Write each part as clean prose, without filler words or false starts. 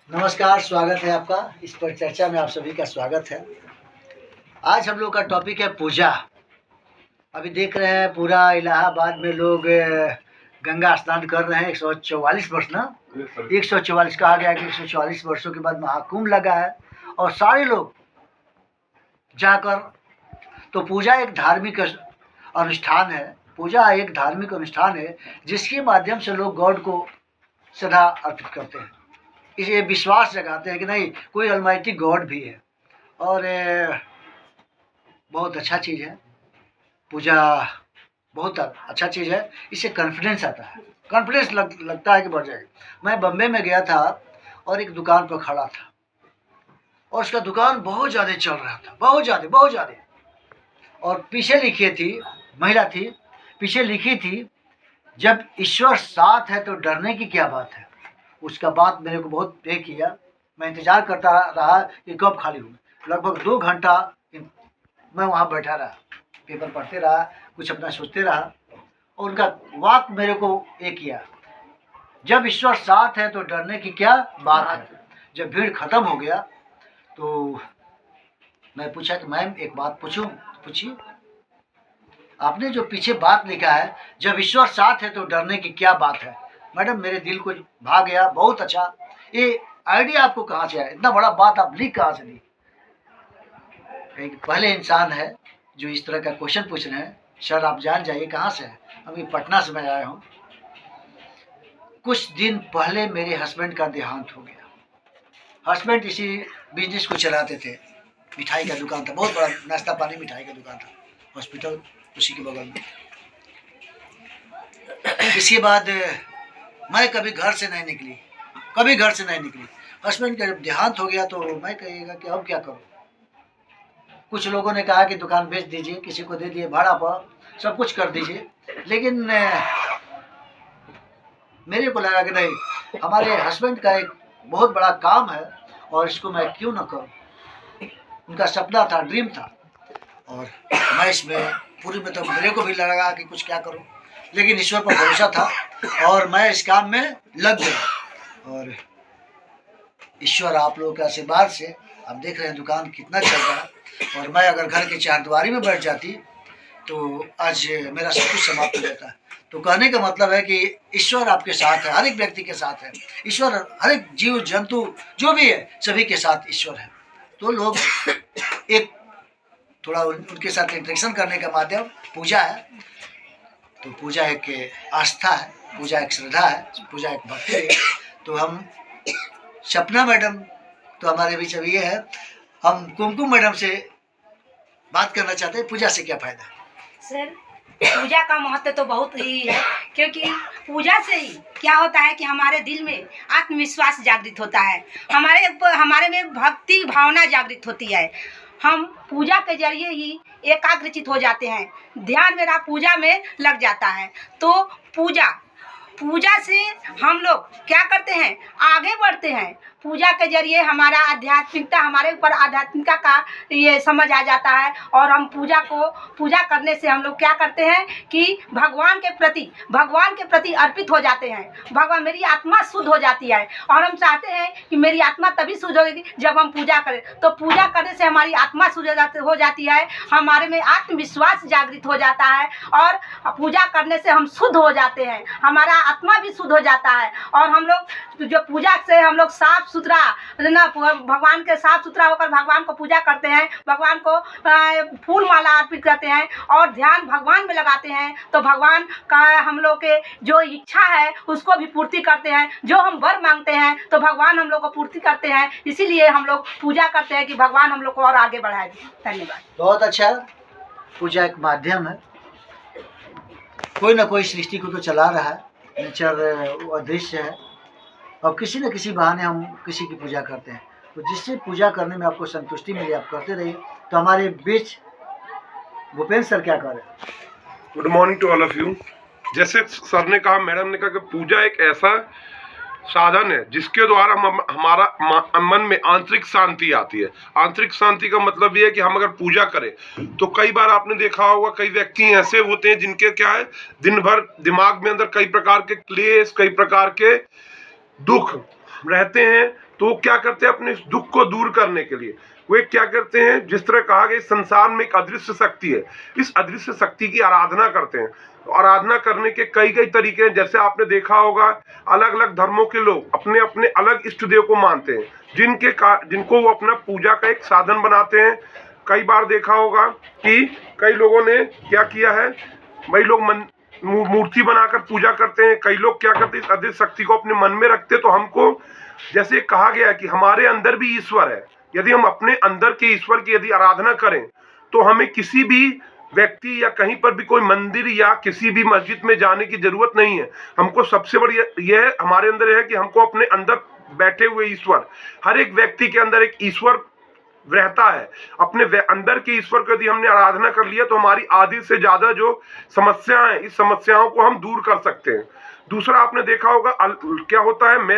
नमस्कार, स्वागत है आपका इस पर चर्चा में आप सभी का स्वागत है। आज हम लोग का टॉपिक है पूजा। अभी देख रहे हैं पूरा इलाहाबाद में लोग गंगा स्नान कर रहे हैं। 144 वर्ष ना 144 कहा गया कि 144 वर्षों के बाद महाकुंभ लगा है और सारे लोग जाकर, तो पूजा एक धार्मिक अनुष्ठान है। पूजा एक धार्मिक अनुष्ठान है जिसके माध्यम से लोग गॉड को श्रद्धा अर्पित करते हैं। इसे विश्वास जगाते हैं कि नहीं, कोई अलमाइटी गॉड भी है और बहुत अच्छा चीज़ है पूजा। बहुत अच्छा चीज़ है, इससे कॉन्फिडेंस आता है। कॉन्फिडेंस लगता है कि बढ़ जाएगा। मैं बम्बे में गया था और एक दुकान पर खड़ा था और उसका दुकान बहुत ज़्यादा चल रहा था, बहुत ज़्यादा। और पीछे लिखी थी, महिला थी, पीछे लिखी थी, जब ईश्वर साथ है तो डरने की क्या बात है। उसका बात मेरे को बहुत पे किया। मैं इंतज़ार करता रहा कि कब खाली हो। लगभग 2 घंटा मैं वहाँ बैठा रहा, पेपर पढ़ते रहा, कुछ अपना सोचते रहा और उनका वाक मेरे को ये किया, जब ईश्वर साथ है तो डरने की क्या बात है। जब भीड़ खत्म हो गया तो मैं पूछा कि मैम एक बात पूछूं? पूछिए। आपने जो पीछे बात लिखा है, जब ईश्वर साथ है तो डरने की क्या बात है। मैडम मेरे दिल को भा गया, बहुत अच्छा। ये आइडिया आपको कहाँ से आया? इतना बड़ा बात आप लिख कहाँ से ली? एक पहले इंसान है जो इस तरह का क्वेश्चन पूछ रहे हैं। सर आप जान जाइए कहाँ से है। अभी पटना से मैं आया हूँ। कुछ दिन पहले मेरे हस्बैंड का देहांत हो गया। हस्बैंड इसी बिजनेस को चलाते थे, मिठाई का दुकान था, बहुत बड़ा नाश्ता पानी मिठाई का दुकान था, हॉस्पिटल उसी के बगल में। इसके बाद मैं कभी घर से नहीं निकली। हस्बैंड का जब देहांत हो गया तो मैं कहिएगा कि अब क्या करूँ। कुछ लोगों ने कहा कि दुकान बेच दीजिए, किसी को दे दिए भाड़ा पर, सब कुछ कर दीजिए। लेकिन मेरे को लगा कि नहीं, हमारे हस्बैंड का एक बहुत बड़ा काम है और इसको मैं क्यों ना करूँ। उनका सपना था, ड्रीम था और मैं इसमें पूरी मतलब मेरे को भी लगा कि कुछ क्या करूँ, लेकिन ईश्वर पर भरोसा था और मैं इस काम में लग गया। और ईश्वर आप लोगों के आशीर्वाद से आप देख रहे हैं दुकान कितना चल रहा है। और मैं अगर घर के चारदीवारी में बैठ जाती तो आज मेरा सब कुछ समाप्त हो जाता है। तो कहने का मतलब है कि ईश्वर आपके साथ है, हर एक व्यक्ति के साथ है ईश्वर। हर एक जीव जंतु जो भी है सभी के साथ ईश्वर है। तो लोग एक थोड़ा उनके साथ इंटरेक्शन करने का माध्यम पूजा है। तो पूजा एक आस्था है, पूजा एक श्रद्धा है, पूजा एक भक्ति है। तो हम सपना मैडम तो हमारे बीच अभी ये है, हम कुमकुम मैडम से बात करना चाहते हैं, पूजा से क्या फायदा। सर पूजा का महत्व तो बहुत ही है, क्योंकि पूजा से ही क्या होता है कि हमारे दिल में आत्मविश्वास जागृत होता है, हमारे में भक्ति भावना जागृत होती है। हम पूजा के जरिए ही एकाग्रचित हो जाते हैं, ध्यान मेरा पूजा में लग जाता है। तो पूजा से हम लोग क्या करते हैं, आगे बढ़ते हैं। पूजा के जरिए हमारा आध्यात्मिकता, हमारे ऊपर आध्यात्मिकता का ये समझ आ जाता है और हम पूजा करने से हम लोग क्या करते हैं कि भगवान के प्रति अर्पित हो जाते हैं। भगवान, मेरी आत्मा शुद्ध हो जाती है और हम चाहते हैं कि मेरी आत्मा तभी शुद्ध होगी जब हम पूजा करें। तो पूजा करने से हमारी आत्मा शुद्ध हो जाती है, हमारे में आत्मविश्वास जागृत हो जाता है और पूजा करने से हम शुद्ध हो जाते हैं, हमारा आत्मा भी शुद्ध हो जाता है। और हम लोग जो पूजा से हम लोग साफ सुथरा ना, भगवान के साफ सुथरा होकर भगवान को पूजा करते हैं, भगवान को फूल माला अर्पित करते हैं और ध्यान भगवान में लगाते हैं। तो भगवान का हम लोग के जो इच्छा है उसको भी पूर्ति करते हैं, जो हम वर मांगते हैं तो भगवान हम लोग को पूर्ति करते हैं। इसीलिए हम लोग पूजा करते हैं कि भगवान हम लोग को और आगे बढ़ाए। धन्यवाद। बहुत अच्छा। पूजा एक माध्यम है, कोई ना कोई सृष्टि को तो चला रहा है, नेचर अदृश्य है और किसी न किसी बहाने हम किसी की पूजा करते हैं। तो जिससे पूजा करने में आपको संतुष्टि मिले आप करते रहिए। तो हमारे बीच भूपेंद्र सर क्या कर रहे हैं। Good morning to all of you. जैसे सर ने कहा, मैडम ने कहा कि पूजा एक ऐसा साधन है जिसके द्वारा हमारा मन में आंतरिक शांति आती है। आंतरिक शांति का मतलब ये है कि हम अगर पूजा करें तो कई बार आपने देखा होगा, कई व्यक्ति ऐसे होते हैं जिनके क्या है, दिन भर दिमाग में अंदर कई प्रकार के क्लेश, कई प्रकार के दुख रहते हैं। तो तो वो क्या करते हैं अपने इस दुख को दूर करने के लिए वे क्या करते हैं, जिस तरह कहा गया संसार में एक अदृश्य शक्ति है, इस अदृश्य शक्ति की आराधना करते हैं। तो आराधना करने के कई कई तरीके हैं। जैसे आपने देखा होगा अलग अलग धर्मों के लोग अपने अपने अलग इष्ट देव को मानते हैं, जिनको वो अपना पूजा का एक साधन बनाते हैं। कई बार देखा होगा कि कई लोगों ने क्या किया है, वही लोग मूर्ति बनाकर पूजा करते हैं। कई लोग क्या करते हैं, इस अदृश्य शक्ति को अपने मन में रखते हैं। तो हमको जैसे कहा गया है कि हमारे अंदर भी ईश्वर है, यदि हम अपने अंदर के ईश्वर की यदि आराधना करें तो हमें किसी भी व्यक्ति या कहीं पर भी कोई मंदिर या किसी भी मस्जिद में जाने की जरूरत नहीं है। हमको सबसे बड़ी यह हमारे अंदर है कि हमको अपने अंदर बैठे हुए ईश्वर, हर एक व्यक्ति के अंदर एक ईश्वर रहता है। अपने अंदर के ईश्वर को यदि हमने आराधना कर लिया तो हमारी आधी से ज्यादा जो समस्याएं हैं, इस समस्याओं को हम दूर कर सकते हैं। दूसरा आपने देखा होगा क्या होता है, मैं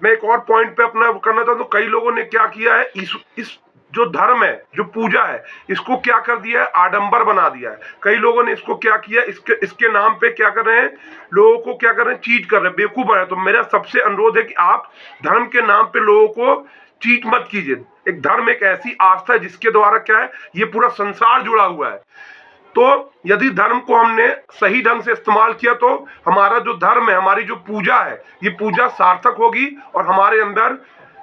एक और पॉइंट पे अपना करना चाहता हूं। कई लोगों ने क्या किया है, इस जो धर्म है, जो पूजा है, इसको क्या कर दिया है, आडंबर बना दिया है। कई लोगों ने इसको क्या किया, इसके नाम पे क्या कर रहे हैं, लोगों को क्या कर रहे हैं, चीट कर रहे हैं, बेवकूफ बना रहे हैं। तो मेरा सबसे अनुरोध है कि आप धर्म के नाम पे लोगों को चीट मत कीजिए। एक धर्म एक ऐसी आस्था है जिसके द्वारा क्या है, ये पूरा संसार जुड़ा हुआ है। तो यदि धर्म को हमने सही ढंग से इस्तेमाल किया तो हमारा जो धर्म है, हमारी जो पूजा है, ये पूजा सार्थक होगी और हमारे अंदर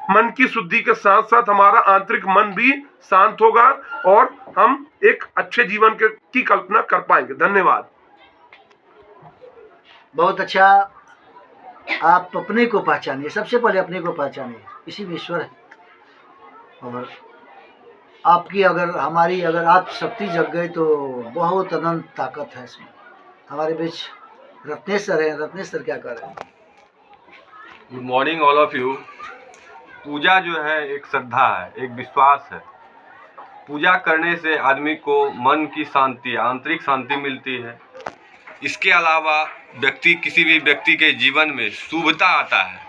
मन की शुद्धि के साथ साथ हमारा आंतरिक मन भी शांत होगा और हम एक अच्छे जीवन की कल्पना कर पाएंगे। धन्यवाद। बहुत अच्छा। आप अपने को पहचानिए, सबसे पहले अपने को पहचानिए, इसी में ईश्वर है। और आपकी अगर आप शक्ति जग गई तो बहुत अनंत ताकत है इसमें। हमारे बीच रत्नेश्वर है। रत्नेश्वर क्या कर रहे हैं? Good morning all of you. Pooja जो है एक श्रद्धा है, एक विश्वास है। पूजा करने से आदमी को मन की शांति, आंतरिक शांति मिलती है। इसके अलावा किसी भी व्यक्ति के जीवन में शुभता आता है।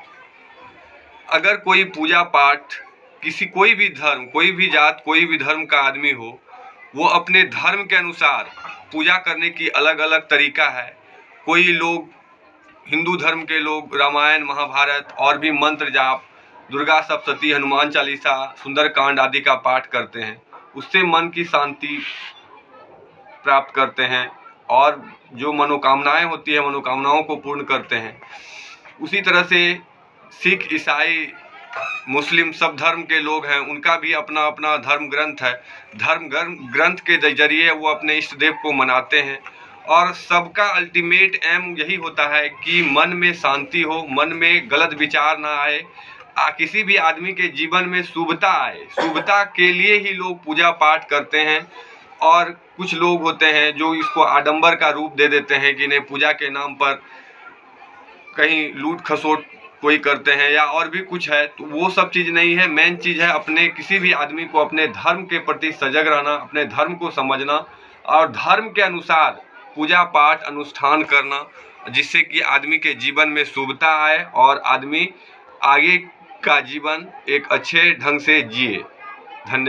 अगर कोई पूजा पाठ कोई भी धर्म, कोई भी जात, कोई भी धर्म का आदमी हो, वो अपने धर्म के अनुसार पूजा करने की अलग अलग तरीका है। कोई लोग, हिंदू धर्म के लोग रामायण महाभारत और भी मंत्र जाप, दुर्गा सप्तशती, हनुमान चालीसा, सुंदरकांड आदि का पाठ करते हैं। उससे मन की शांति प्राप्त करते हैं और जो मनोकामनाएं होती है, मनोकामनाओं को पूर्ण करते हैं। उसी तरह से सिख, ईसाई, मुस्लिम सब धर्म के लोग हैं, उनका भी अपना अपना धर्म ग्रंथ है। धर्म ग्रंथ के जरिए वो अपने इष्ट देव को मनाते हैं और सबका अल्टीमेट एम यही होता है कि मन में शांति हो, मन में गलत विचार ना आए, किसी भी आदमी के जीवन में शुभता आए। शुभता के लिए ही लोग पूजा पाठ करते हैं। और कुछ लोग होते हैं जो इसको आडंबर का रूप दे देते हैं कि नहीं, पूजा के नाम पर कहीं लूट खसोट कोई करते हैं या और भी कुछ है। तो वो सब चीज़ नहीं है। मेन चीज़ है अपने किसी भी आदमी को अपने धर्म के प्रति सजग रहना, अपने धर्म को समझना और धर्म के अनुसार पूजा पाठ अनुष्ठान करना, जिससे कि आदमी के जीवन में शुभता आए और आदमी आगे का जीवन एक अच्छे ढंग से जिए। धन्यवाद।